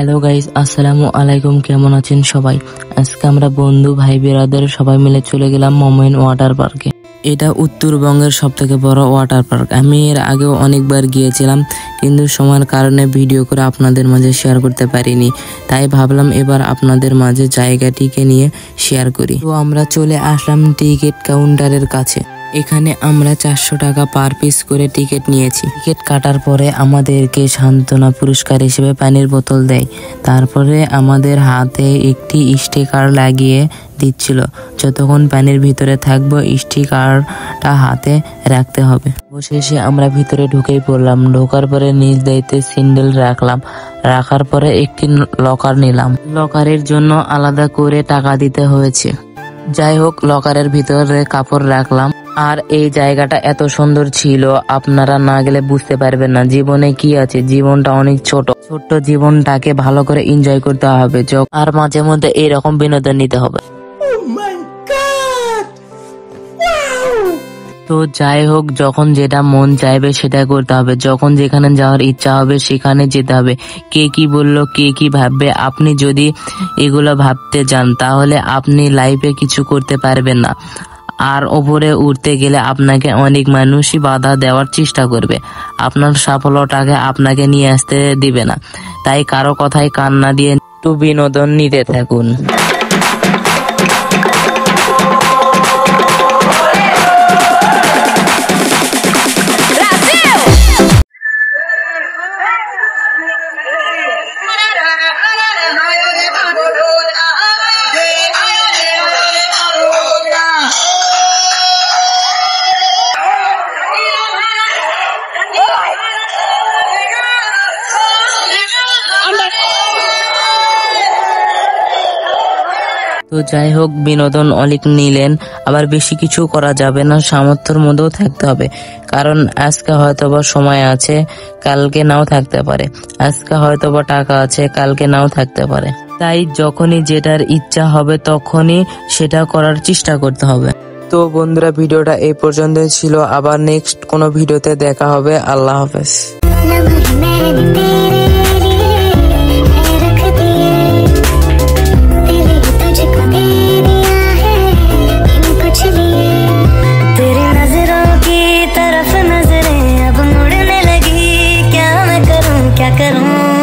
Hello guys, আসসালামু আলাইকুম। কেমন আছেন সবাই? আজকে আমরা বন্ধু ভাই বেরাদের সবাই মিলে চলে গেলাম মোমেন ওয়াটার পার্কে। এটা উত্তরবঙ্গের সব থেকে বড় ওয়াটার পার্ক। আমি এর আগেও অনেকবার গিয়েছিলাম, কিন্তু সময়ের কারণে ভিডিও করে আপনাদের মাঝে শেয়ার করতে পারিনি। তাই ভাবলাম এবার আপনাদের মাঝে জায়গাটিকে নিয়ে শেয়ার করি। তো আমরা চলে আসলাম টিকিট কাউন্টারের কাছে। এখানে আমরা 400 টাকা পার পিস করে টিকিট নিয়েছি। টিকিট কাটার পরে আমাদেরকে সান্ত্বনা পুরস্কার হিসেবে পানির বোতল দেয়। তারপরে আমাদের হাতে একটি স্টিকার লাগিয়ে দিচ্ছিল। যতক্ষণ পানির ভিতরে থাকবো স্টিকারটা হাতে রাখতে হবে। অবশেষে আমরা ভিতরে ঢুকেই পড়লাম। ঢোকার পরে নিজ দায়িত্বে সিন্ডেল রাখলাম। রাখার পরে একটি লকার নিলাম। লকারের জন্য আলাদা করে টাকা দিতে হয়েছে। যাই হোক, লকারের ভিতরে কাপড় রাখলাম। আর এই জায়গাটা এত সুন্দর ছিল, আপনারা না গেলে বুঝতে পারবেন না জীবনে কি আছে। জীবনটা অনেক ছোট্ট জীবনটাকে ভালো করে এনজয় করতে হবে, আর মাঝে মধ্যে এইরকম বিনোদন নিতে হবে। তো যাই হোক, যখন যেটা মন চাইবে সেটা করতে হবে। যখন যেখানে যাওয়ার ইচ্ছা হবে সেখানে যেতে হবে। কে কি বললো, কে কি ভাববে, আপনি যদি এগুলো ভাবতে যান তাহলে আপনি লাইফে কিছু করতে পারবেন না। আর ওপরে উঠতে গেলে আপনাকে অনেক মানুষই বাধা দেওয়ার চেষ্টা করবে। আপনার সাফল্যটাকে আপনাকে নিয়ে আসতে দিবে না। তাই কারো কথায় কান না দিয়ে একটু বিনোদন নিতে থাকুন। তো যাই হোক, বিনোদন অনেক নিলেন, আবার বেশি কিছু করা যাবে না, সামর্থ্যের মধ্যেও থাকতে হবে। কারণ আজকে হয়তোবা সময় আছে, কালকে নাও থাকতে পারে। আজকে হয়তোবা টাকা আছে, কালকে নাও থাকতে পারে। তাই যখনই যেটার ইচ্ছা হবে তখনই সেটা করার চেষ্টা করতে হবে। তো বন্ধুরা, ভিডিওটা এই পর্যন্তই ছিল। আবার নেক্সট কোনো ভিডিওতে দেখা হবে। আল্লাহ হাফেজ। क्या करूं।